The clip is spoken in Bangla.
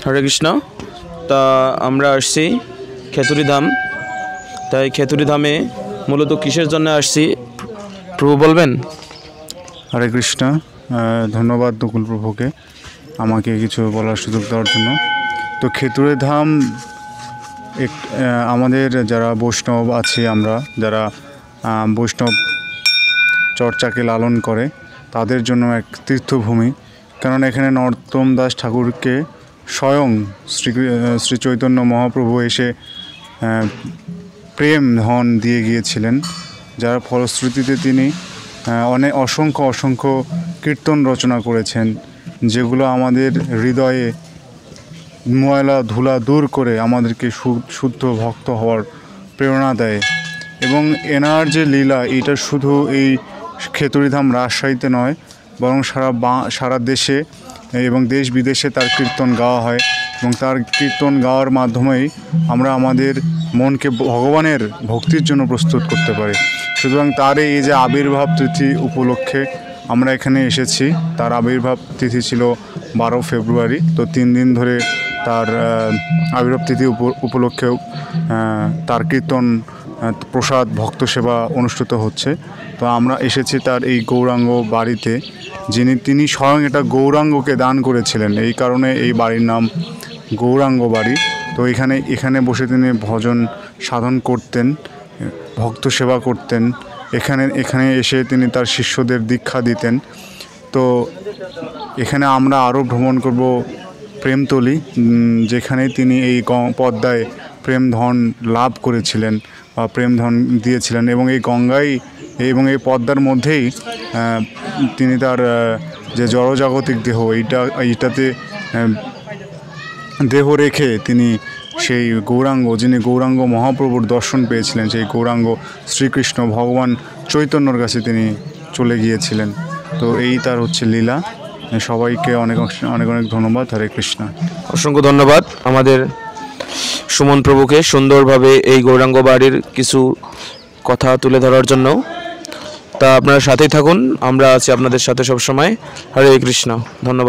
হরে কৃষ্ণ। তা আমরা আসছি খেতুরি ধাম। তাই খেতুরি ধামে মূলত কিসের জন্য আসছি প্রভু বলবেন? হরে কৃষ্ণ। ধন্যবাদ নকুল প্রভুকে আমাকে কিছু বলার সুযোগ দেওয়ার জন্য। তো খেতুরি ধাম আমাদের যারা বৈষ্ণব আছি, আমরা যারা বৈষ্ণব চর্চাকে লালন করে তাদের জন্য এক তীর্থভূমি। কারণ এখানে নরোত্তম দাস ঠাকুরকে স্বয়ং শ্রী চৈতন্য মহাপ্রভু এসে প্রেম ধন দিয়ে গিয়েছিলেন, যার ফলশ্রুতিতে তিনি অসংখ্য কীর্তন রচনা করেছেন, যেগুলো আমাদের হৃদয়ে ময়লা ধুলা দূর করে আমাদেরকে শুদ্ধ ভক্ত হওয়ার প্রেরণা দেয়। এবং এনার যে লীলা, এটা শুধু এই খেতুরিধাম রাজশাহীতে নয়, বরং সারা দেশে এবং দেশ বিদেশে তার কীর্তন গাওয়া হয়। এবং তার কীর্তন গাওয়ার মাধ্যমেই আমরা আমাদের মনকে ভগবানের ভক্তির জন্য প্রস্তুত করতে পারি। সুতরাং তার এই যে আবির্ভাব তিথি উপলক্ষে আমরা এখানে এসেছি। তার আবির্ভাব তিথি ছিল 12 ফেব্রুয়ারি। তো 3 দিন ধরে তার আবির্ভাব তিথি উপলক্ষে তার কীর্তন, প্রসাদ, ভক্ত সেবা অনুষ্ঠিত হচ্ছে। তো আমরা এসেছি তার এই গৌরাঙ্গ বাড়িতে, তিনি স্বয়ং এটা গৌরাঙ্গকে দান করেছিলেন। এই কারণে এই বাড়ির নাম গৌরাঙ্গ বাড়ি। তো এখানে বসে তিনি ভজন সাধন করতেন, ভক্ত সেবা করতেন। এখানে এসে তিনি তার শিষ্যদের দীক্ষা দিতেন। তো এখানে আমরা আরও ভ্রমণ করব প্রেমতলী, যেখানে তিনি এই পদ্মায় প্রেমধন লাভ করেছিলেন বা প্রেমধন দিয়েছিলেন। এবং এই গঙ্গায় এবং এই পদ্মার মধ্যেই তিনি তার যে জড়জাগতিক দেহ, এইটাতে দেহ রেখে তিনি সেই যিনি গৌরাঙ্গ মহাপ্রভুর দর্শন পেয়েছিলেন, সেই গৌরাঙ্গ শ্রীকৃষ্ণ ভগবান চৈতন্যর কাছে তিনি চলে গিয়েছিলেন। তো এই তার হচ্ছে লীলা। সবাইকে অনেক অনেক ধন্যবাদ। হরে কৃষ্ণ। অসংখ্য ধন্যবাদ আমাদের সুমন প্রভুকে সুন্দরভাবে এই গৌরাঙ্গ বাড়ির কিছু কথা তুলে ধরার জন্য। তা আপনারা সাথেই থাকুন, আমরা আছি আপনাদের সাথে সবসময়। হরে কৃষ্ণ। ধন্যবাদ।